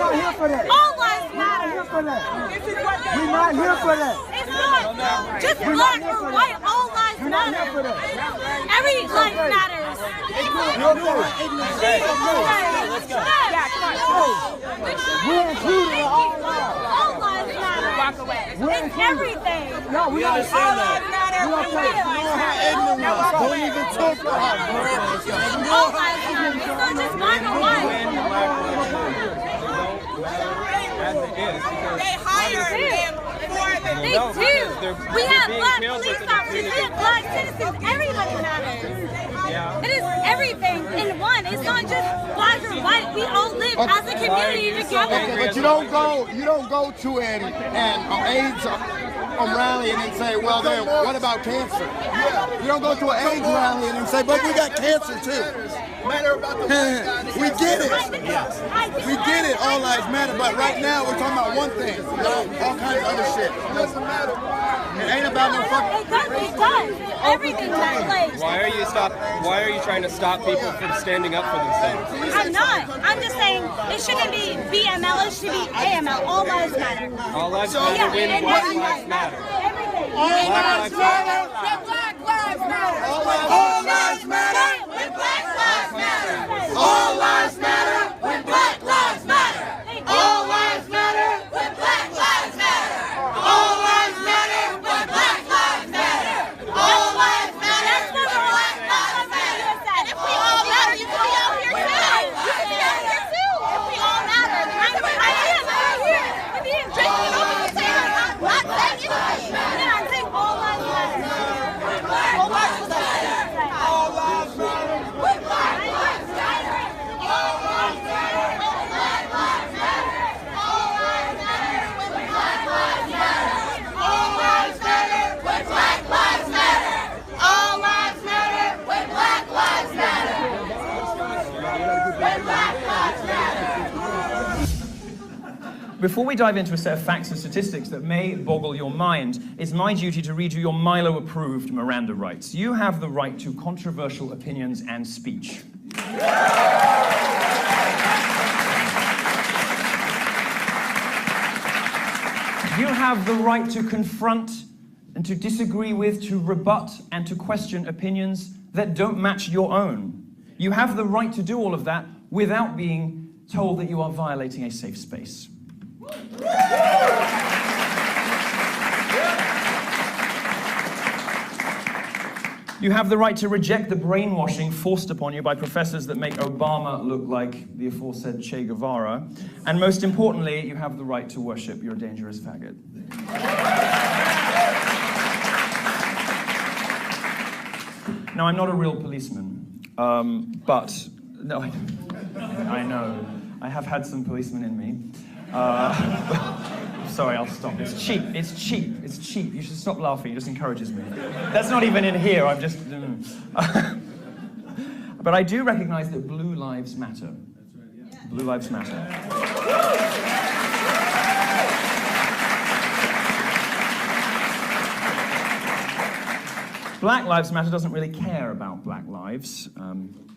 not here for that. All lives matter. We're not here for that. We're not here for that. It's not just black or white. All lives matter. Every life matters. We're included in all lives. All lives matter. It's everything. No, we don't say that. We don't say that. Don't even talk about it. All lives matter. It's not just black or white. They hired them for the They do. We have black police officers. We have black citizens. Everybody matters. It is everything in one. It's not just black or white. We all live as a community together. But you don't go to an AIDS rally and then say, well, then what about cancer? You don't go to an AIDS rally and then say, but we got cancer too. We get it. We get it. All lives matter. But right now we're talking about one thing. All kinds of other shit. It doesn't matter. It ain't about no fucking. It does. Everything matters. Why are you trying to stop people from standing up for themselves? I'm not. I'm just saying it shouldn't be BML. It should be AML. All lives matter. All lives matter when Black Lives Matter. Everything. All lives matter when Black Lives Matter. All lives matter when Black Lives Matter. All lives matter when Black Lives Matter. All lives matter when Black Lives Matter. All lives matter when Black Lives Matter. All lives matter when Black Lives Matter. And if we all matter, you can be out here too. You can be out here too. If we all matter, I am out here. If you didn't drink it over the table, I'm not saying anything. Yeah, I'm saying all lives matter. All lives matter. All lives matter when Black Lives Matter. All lives matter when Black Lives Matter. All lives matter when Black Lives Matter. All lives matter when Black Lives Matter. All lives matter when Black Lives Matter. When Black Lives Matter. Before we dive into a set of facts and statistics that may boggle your mind, it's my duty to read you your Milo-approved Miranda rights. You have the right to controversial opinions and speech. You have the right to confront and to disagree with, to rebut and to question opinions that don't match your own. You have the right to do all of that without being told that you are violating a safe space. You have the right to reject the brainwashing forced upon you by professors that make Obama look like the aforesaid Che Guevara. And most importantly, you have the right to worship your dangerous faggot. Now, I'm not a real policeman, but no, I know. I have had some policemen in me. Sorry, I'll stop. It's cheap. It's cheap. It's cheap. You should stop laughing. It just encourages me. That's not even in here. I'm just... But I do recognize that blue lives matter. Blue lives matter. Black Lives Matter doesn't really care about black lives.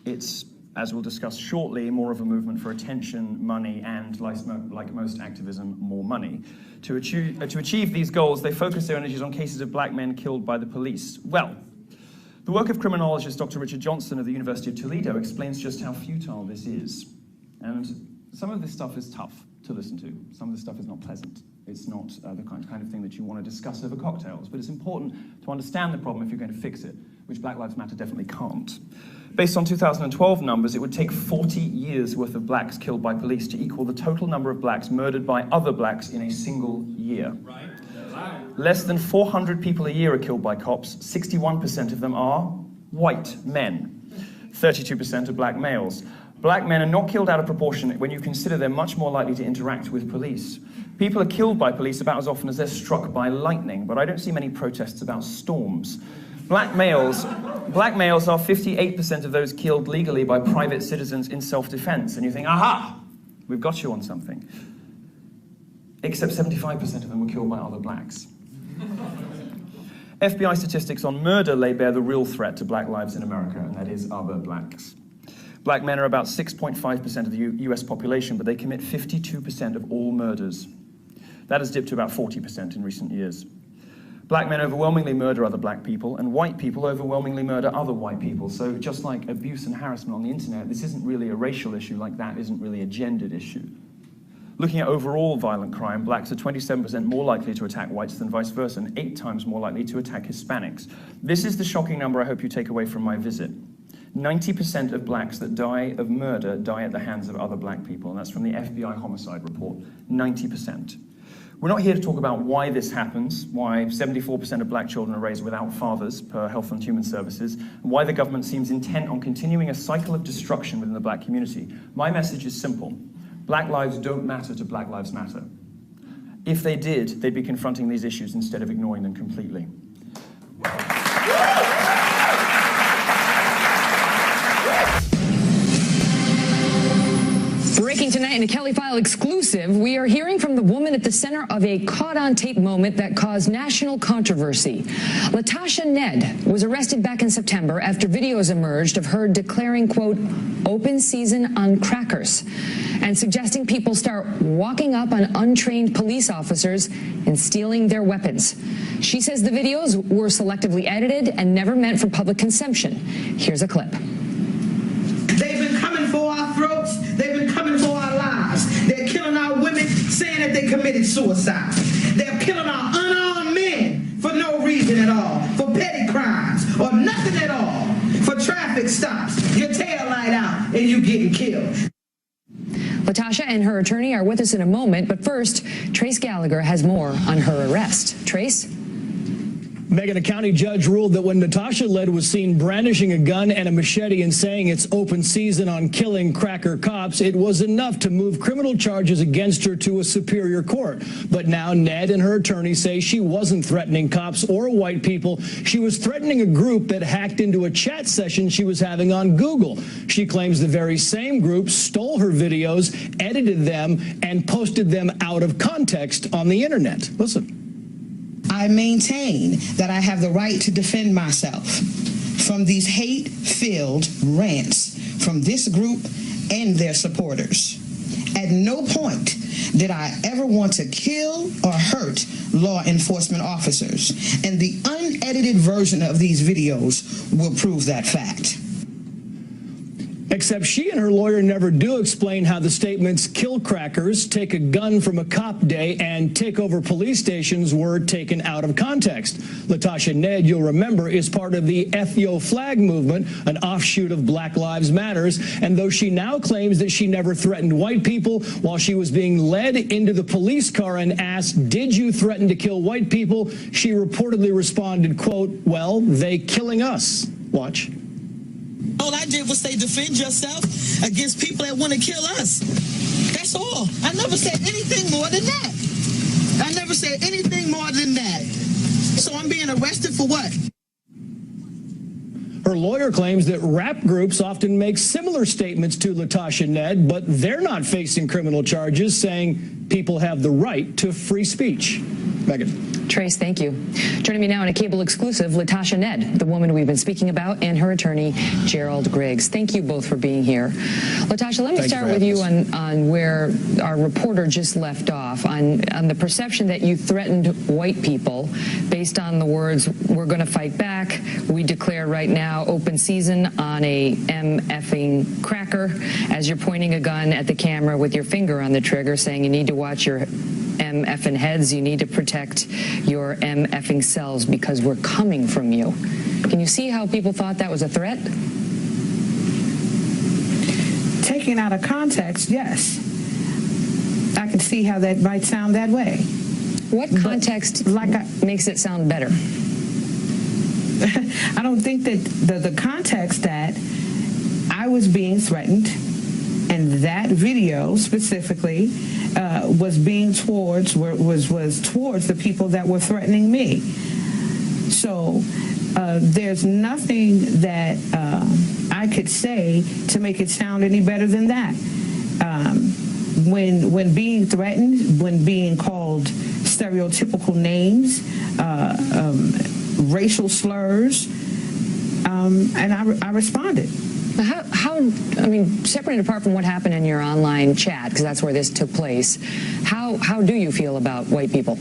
It's, as we'll discuss shortly, more of a movement for attention, money, and, like most activism, more money. To achieve these goals, they focus their energies on cases of black men killed by the police. Well, the work of criminologist Dr. Richard Johnson of the University of Toledo explains just how futile this is. And some of this stuff is tough to listen to. Some of this stuff is not pleasant. It's not the kind of thing that you want to discuss over cocktails, but it's important to understand the problem if you're going to fix it, which Black Lives Matter definitely can't. Based on 2012 numbers, it would take 40 years worth of blacks killed by police to equal the total number of blacks murdered by other blacks in a single year. Right. Less than 400 people a year are killed by cops. 61% of them are white men. 32% are black males. Black men are not killed out of proportion when you consider they're much more likely to interact with police. People are killed by police about as often as they're struck by lightning, but I don't see many protests about storms. Black males are 58% of those killed legally by private citizens in self-defense. And you think, aha, we've got you on something. Except 75% of them were killed by other blacks. FBI statistics on murder lay bare the real threat to black lives in America, and that is other blacks. Black men are about 6.5% of the US population, but they commit 52% of all murders. That has dipped to about 40% in recent years. Black men overwhelmingly murder other black people, and white people overwhelmingly murder other white people. So just like abuse and harassment on the internet, this isn't really a racial issue, like that isn't really a gendered issue. Looking at overall violent crime, blacks are 27% more likely to attack whites than vice versa, and 8 times more likely to attack Hispanics. This is the shocking number I hope you take away from my visit. 90% of blacks that die of murder die at the hands of other black people, and that's from the FBI homicide report, 90%. We're not here to talk about why this happens, why 74% of black children are raised without fathers per Health and Human Services, and why the government seems intent on continuing a cycle of destruction within the black community. My message is simple. Black lives don't matter to Black Lives Matter. If they did, they'd be confronting these issues instead of ignoring them completely. Breaking tonight in a Kelly File exclusive, we are hearing from the woman at the center of a caught-on-tape moment that caused national controversy. Latasha Ned was arrested back in September after videos emerged of her declaring, quote, open season on crackers, and suggesting people start walking up on untrained police officers and stealing their weapons. She says the videos were selectively edited and never meant for public consumption. Here's a clip. They've been coming for our throats. They've been coming for our lives. They're killing our women, saying that they committed suicide. They're killing our unarmed men for no reason at all, for petty crimes or nothing at all, for traffic stops, your tail light out, and you getting killed. Latasha and her attorney are with us in a moment, but first, Trace Gallagher has more on her arrest. Trace? Megan, a county judge ruled that when Natasha Led was seen brandishing a gun and a machete and saying it's open season on killing cracker cops, it was enough to move criminal charges against her to a superior court. But now Ned and her attorney say she wasn't threatening cops or white people. She was threatening a group that hacked into a chat session she was having on Google. She claims the very same group stole her videos, edited them, and posted them out of context on the internet. Listen. I maintain that I have the right to defend myself from these hate-filled rants from this group and their supporters. At no point did I ever want to kill or hurt law enforcement officers, and the unedited version of these videos will prove that fact. Except she and her lawyer never do explain how the statements kill crackers, take a gun from a cop day, and take over police stations were taken out of context. Latasha Ned, you'll remember, is part of the Ethio Flag movement, an offshoot of Black Lives Matters. And though she now claims that she never threatened white people, while she was being led into the police car and asked, did you threaten to kill white people? She reportedly responded, quote, well, they killing us. Watch. All I did was say defend yourself against people that want to kill us. That's all. I never said anything more than that. I never said anything more than that. So I'm being arrested for what? Her lawyer claims that rap groups often make similar statements to Latasha Ned, but they're not facing criminal charges, saying people have the right to free speech. Megan. Trace, thank you. Joining me now in a cable exclusive, Latasha Ned, the woman we've been speaking about, and her attorney, Gerald Griggs. Thank you both for being here. Latasha, let me start with you on where our reporter just left off, on the perception that you threatened white people based on the words, we're going to fight back, we declare right now open season on a MFing cracker, as you're pointing a gun at the camera with your finger on the trigger, saying you need to watch your MFing heads, you need to protect your MFing selves because we're coming from you. Can you see how people thought that was a threat? Taken out of context, yes. I can see how that might sound that way. What context makes it sound better? I don't think that the context that I was being threatened, and that video specifically was towards the people that were threatening me. So there's nothing that I could say to make it sound any better than that. When being threatened, when being called stereotypical names, racial slurs, and I responded. I mean, separate and apart from what happened in your online chat, because that's where this took place, how do you feel about white people?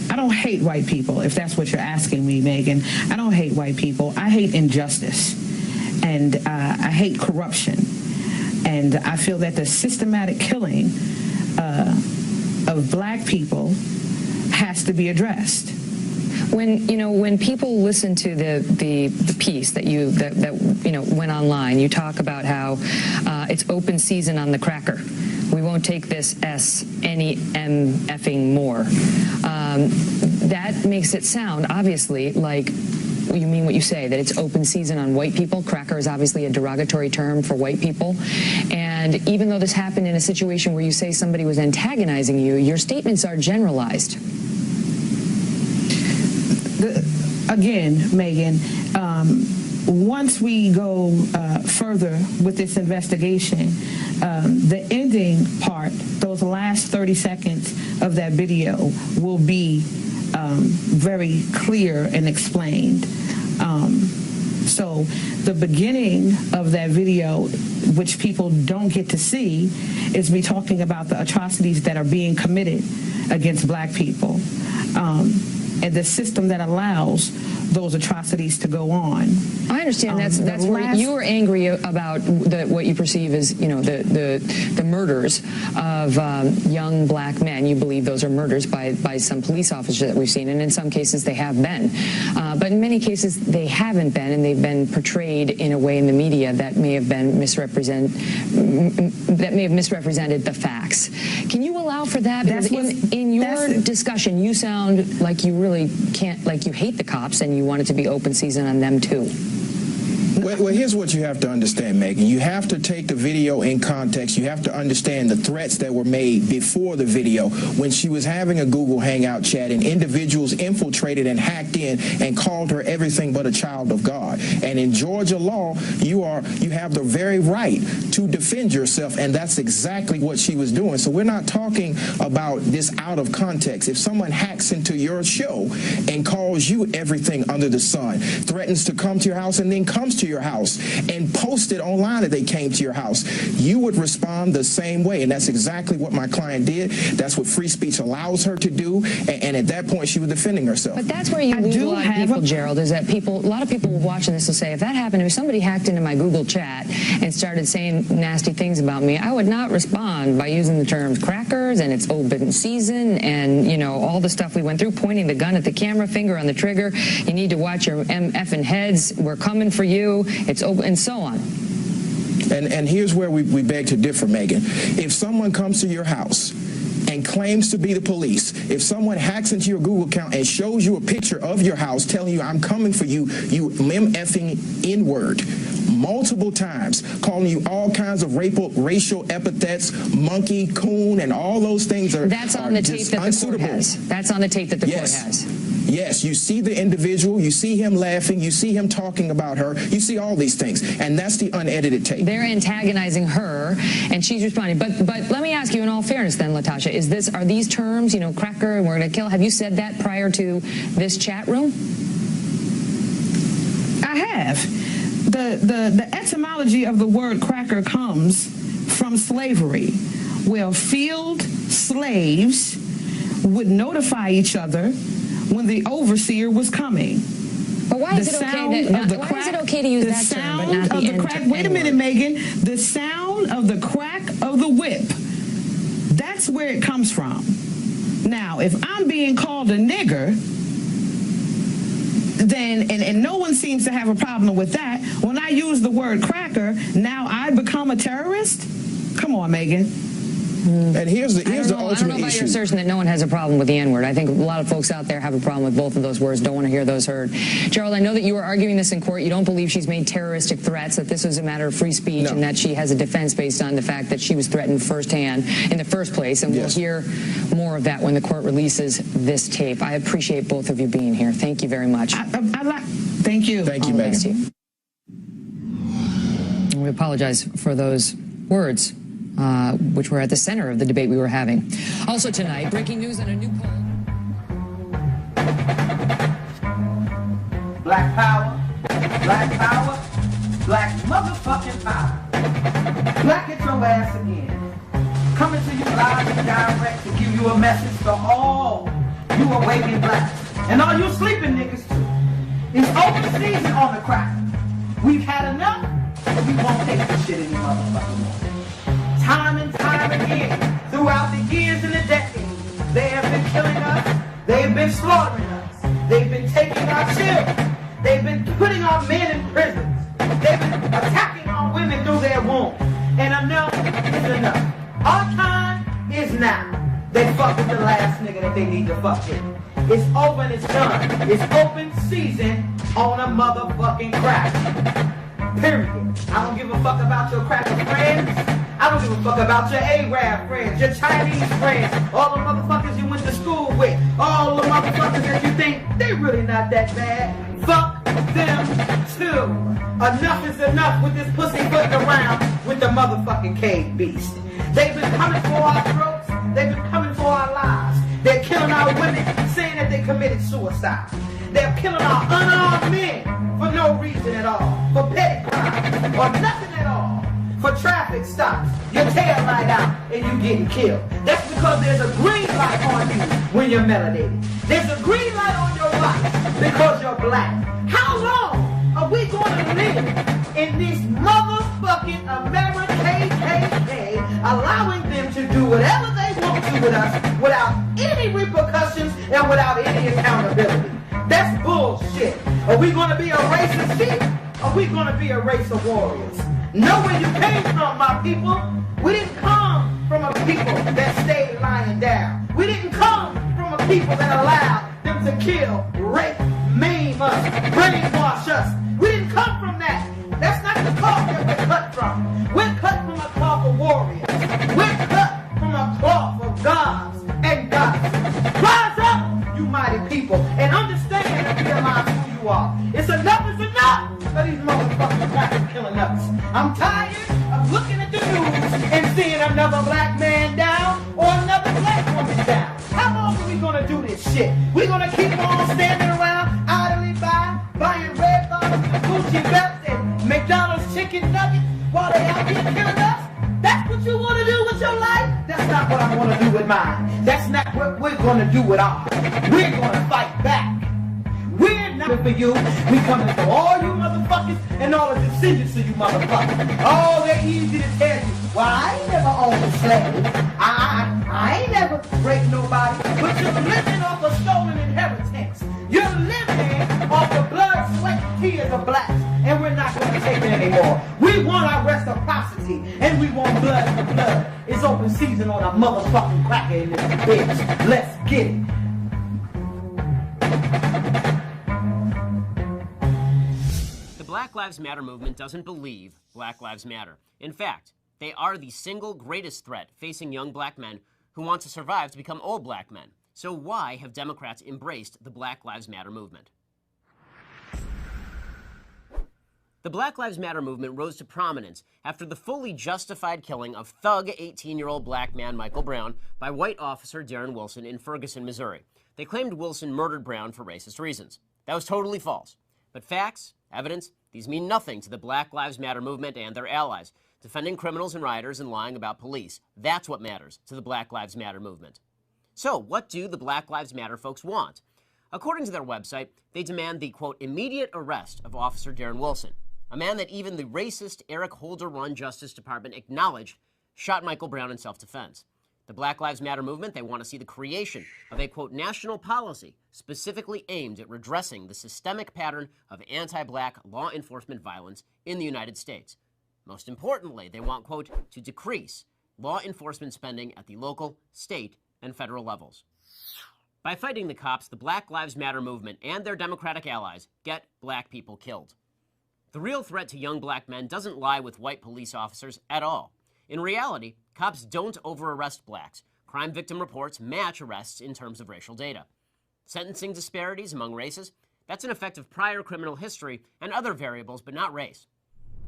I don't hate white people, if that's what you're asking me, Megan. I don't hate white people. I hate injustice, and I hate corruption. And I feel that the systematic killing of black people has to be addressed. When people listen to the piece that went online, you talk about how it's open season on the cracker. We won't take this S any M effing more. That makes it sound obviously like you mean what you say, that it's open season on white people. Cracker is obviously a derogatory term for white people. And even though this happened in a situation where you say somebody was antagonizing you, your statements are generalized. Again, Megan, once we go further with this investigation, the ending part, those last 30 seconds of that video will be very clear and explained. So the beginning of that video, which people don't get to see, is me talking about the atrocities that are being committed against black people. And the system that allows those atrocities to go on. I understand that's where you were angry about what you perceive as the murders of young black men. You believe those are murders by some police officers that we've seen, and in some cases they have been, but in many cases they haven't been, and they've been portrayed in a way in the media that may have misrepresented the facts. Can you allow for that? Because in your discussion, you sound like you really can't, like you hate the cops and you want it to be open season on them too. Well, here's what you have to understand, Megan. You have to take the video in context. You have to understand the threats that were made before the video when she was having a Google Hangout chat and individuals infiltrated and hacked in and called her everything but a child of God. And in Georgia law, you have the very right to defend yourself, and that's exactly what she was doing. So we're not talking about this out of context. If someone hacks into your show and calls you everything under the sun, threatens to come to your house and then comes to your house and posted online that they came to your house, you would respond the same way. And that's exactly what my client did. That's what free speech allows her to do. And at that point, she was defending herself. But that's where you lose a lot of people, Gerald, is that a lot of people watching this will say, if that happened, if somebody hacked into my Google chat and started saying nasty things about me, I would not respond by using the terms crackers and it's open season and, all the stuff we went through, pointing the gun at the camera, finger on the trigger. You need to watch your MFing heads. We're coming for you. It's open, and so on. And here's where we beg to differ, Megan. If someone comes to your house and claims to be the police, if someone hacks into your Google account and shows you a picture of your house telling you, I'm coming for you, you MFing N-word, multiple times, calling you all kinds of racial epithets, monkey, coon, and all those things are That's on the tape that the court has. That's on the tape that the court has. Yes, you see the individual, you see him laughing, you see him talking about her, you see all these things, and that's the unedited tape. They're antagonizing her, and she's responding. But let me ask you, in all fairness, then, Latasha, are these terms, cracker and we're going to kill? Have you said that prior to this chat room? I have. The etymology of the word cracker comes from slavery, where field slaves would notify each other when the overseer was coming. But why is it okay to use that term, but not the N-word? Wait a minute, Megan. The sound of the crack of the whip, that's where it comes from. Now, if I'm being called a nigger, then, and no one seems to have a problem with that, when I use the word cracker, now I become a terrorist? Come on, Megan. And here's the ultimate issue. I don't know about your assertion that no one has a problem with the N-word. I think a lot of folks out there have a problem with both of those words, don't want to hear those heard. Gerald, I know that you were arguing this in court. You don't believe she's made terroristic threats, that this was a matter of free speech, and that she has a defense based on the fact that she was threatened firsthand in the first place. And we'll hear more of that when the court releases this tape. I appreciate both of you being here. Thank you very much. Thank you. Thank you, Megan. We apologize for those words, which were at the center of the debate we were having. Also tonight, breaking news on a new poll. Black power, Black power, black motherfucking power. Black at your ass again. Coming to you live and direct to give you a message to all you awakened blacks. And all you sleeping niggas too. It's open season on the crack. We've had enough, and we won't take this shit any motherfucking more. Time and time again, throughout the years and the decades, they have been killing us, they've been slaughtering us, they've been taking our children, they've been putting our men in prisons, they've been attacking our women through their wombs. And enough is enough. Our time is now. They fuck with the last nigga that they need to fuck with. It's over and it's done. It's open season on a motherfucking crack. Period. I don't give a fuck about your cracker friends. I don't give a fuck about your Arab friends, your Chinese friends, all the motherfuckers you went to school with, all the motherfuckers that you think they really not that bad. Fuck them too. Enough is enough with this pussy putting around with the motherfucking cave beast. They've been coming for our throats. They've been coming for our lives. They're killing our women, saying that they committed suicide. They're killing our unarmed men for no reason at all, for petty crimes or nothing at all. For traffic stops, your tail light out and you getting killed. That's because there's a green light on you when you're melanated. There's a green light on your life because you're black. How long are we going to live in this motherfucking American KKK, allowing them to do whatever they want to with us without any repercussions and without any accountability? That's bullshit. Are we going to be a race of sheep? Or are we going to be a race of warriors? Know where you came from, my people. We didn't come from a people that stayed lying down. We didn't come from a people that allowed them to kill, rape, maim us, brainwash us. We didn't come from that. That's not the cloth that we're cut from. We're cut from a cloth of warriors. We're cut from a cloth of gods and goddesses. Rise up, you mighty people, and understand and realize who you are. It's enough is enough of these motherfuckers crackers killing us. I'm tired of looking at the news and seeing another black man down or another black woman down. How long are we gonna do this shit? We're gonna keep on standing around idly buying red bottoms and Gucci belts and McDonald's chicken nuggets while they out here killing us? That's what you want to do with your life? That's not what I want to do with mine. That's not what we're going to do with ours. We're going to fight back. We're not for you. We coming for all you motherfuckers and all the descendants of you motherfuckers. Oh, they're easy to tell you. Well, I ain't never owned a slave. I ain't never raped nobody. But you're living off a stolen inheritance. You're living off the blood, sweat, and tears of blacks. And we're not going to take it anymore. We want our reciprocity, and we want blood for blood. It's open season on a motherfucking cracker in this bitch. Let's get it. The Black Lives Matter movement doesn't believe Black Lives Matter. In fact, they are the single greatest threat facing young black men who want to survive to become old black men. So why have Democrats embraced the Black Lives Matter movement? The Black Lives Matter movement rose to prominence after the fully justified killing of thug 18-year-old black man Michael Brown by white officer Darren Wilson in Ferguson, Missouri. They claimed Wilson murdered Brown for racist reasons. That was totally false. But facts, evidence, these mean nothing to the Black Lives Matter movement and their allies. Defending criminals and rioters and lying about police. That's what matters to the Black Lives Matter movement. So, what do the Black Lives Matter folks want? According to their website, they demand the, quote, immediate arrest of Officer Darren Wilson, a man that even the racist Eric Holder-run Justice Department acknowledged shot Michael Brown in self-defense. The Black Lives Matter movement, they want to see the creation of a, quote, national policy specifically aimed at redressing the systemic pattern of anti-black law enforcement violence in the United States. Most importantly, they want, quote, to decrease law enforcement spending at the local, state, and federal levels. By fighting the cops, the Black Lives Matter movement and their Democratic allies get black people killed. The real threat to young black men doesn't lie with white police officers at all. In reality, cops don't over-arrest blacks. Crime victim reports match arrests in terms of racial data. Sentencing disparities among races, that's an effect of prior criminal history and other variables, but not race.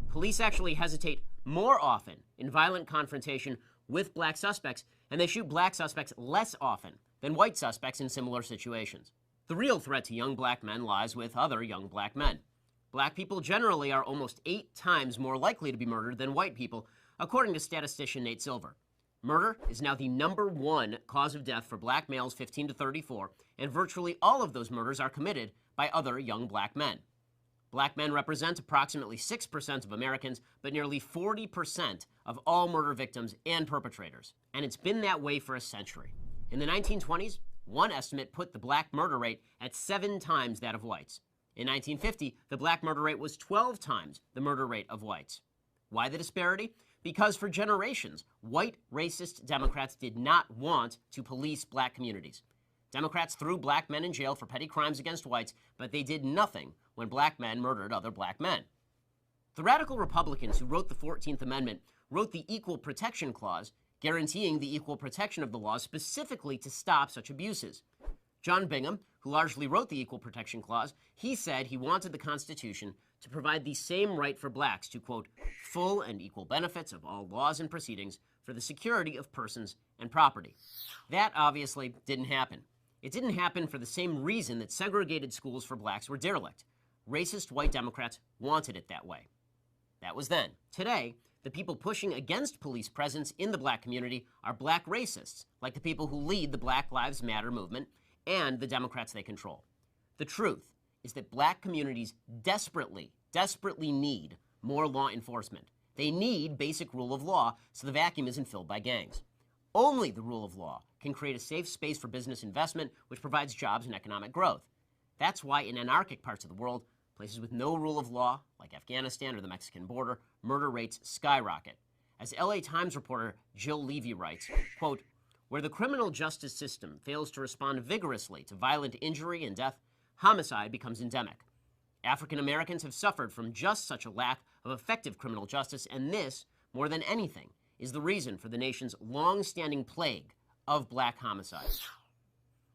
Police actually hesitate more often in violent confrontation with black suspects, and they shoot black suspects less often than white suspects in similar situations. The real threat to young black men lies with other young black men. Black people generally are almost 8 times more likely to be murdered than white people, according to statistician Nate Silver. Murder is now the #1 cause of death for black males 15 to 34, and virtually all of those murders are committed by other young black men. Black men represent approximately 6% of Americans, but nearly 40% of all murder victims and perpetrators. And it's been that way for a century. In the 1920s, one estimate put the black murder rate at 7 times that of whites. In 1950, the black murder rate was 12 times the murder rate of whites. Why the disparity? Because for generations, white racist Democrats did not want to police black communities. Democrats threw black men in jail for petty crimes against whites, but they did nothing when black men murdered other black men. The radical Republicans who wrote the 14th Amendment wrote the Equal Protection Clause, guaranteeing the equal protection of the law specifically to stop such abuses. John Bingham, who largely wrote the Equal Protection Clause, he said he wanted the Constitution to provide the same right for blacks to, quote, full and equal benefits of all laws and proceedings for the security of persons and property. That obviously didn't happen. It didn't happen for the same reason that segregated schools for blacks were derelict. Racist white Democrats wanted it that way. That was then. Today, the people pushing against police presence in the black community are black racists, like the people who lead the Black Lives Matter movement and the Democrats they control. The truth is that black communities desperately need more law enforcement. They need basic rule of law so the vacuum isn't filled by gangs. Only the rule of law can create a safe space for business investment, which provides jobs and economic growth. That's why in anarchic parts of the world, places with no rule of law, like Afghanistan or the Mexican border, murder rates skyrocket. As LA Times reporter Jill Levy writes, quote, where the criminal justice system fails to respond vigorously to violent injury and death, homicide becomes endemic. African Americans have suffered from just such a lack of effective criminal justice, and this, more than anything, is the reason for the nation's long-standing plague of black homicide.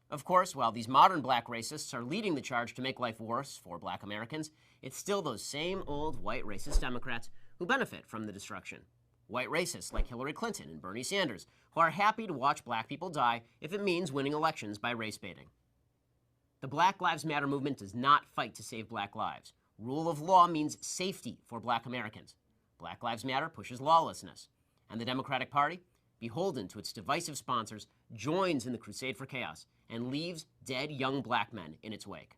Of course, while these modern black racists are leading the charge to make life worse for black Americans, it's still those same old white racist Democrats who benefit from the destruction. White racists like Hillary Clinton and Bernie Sanders, who are happy to watch black people die if it means winning elections by race baiting. The Black Lives Matter movement does not fight to save black lives. Rule of law means safety for black Americans. Black Lives Matter pushes lawlessness. And the Democratic Party, beholden to its divisive sponsors, joins in the crusade for chaos and leaves dead young black men in its wake.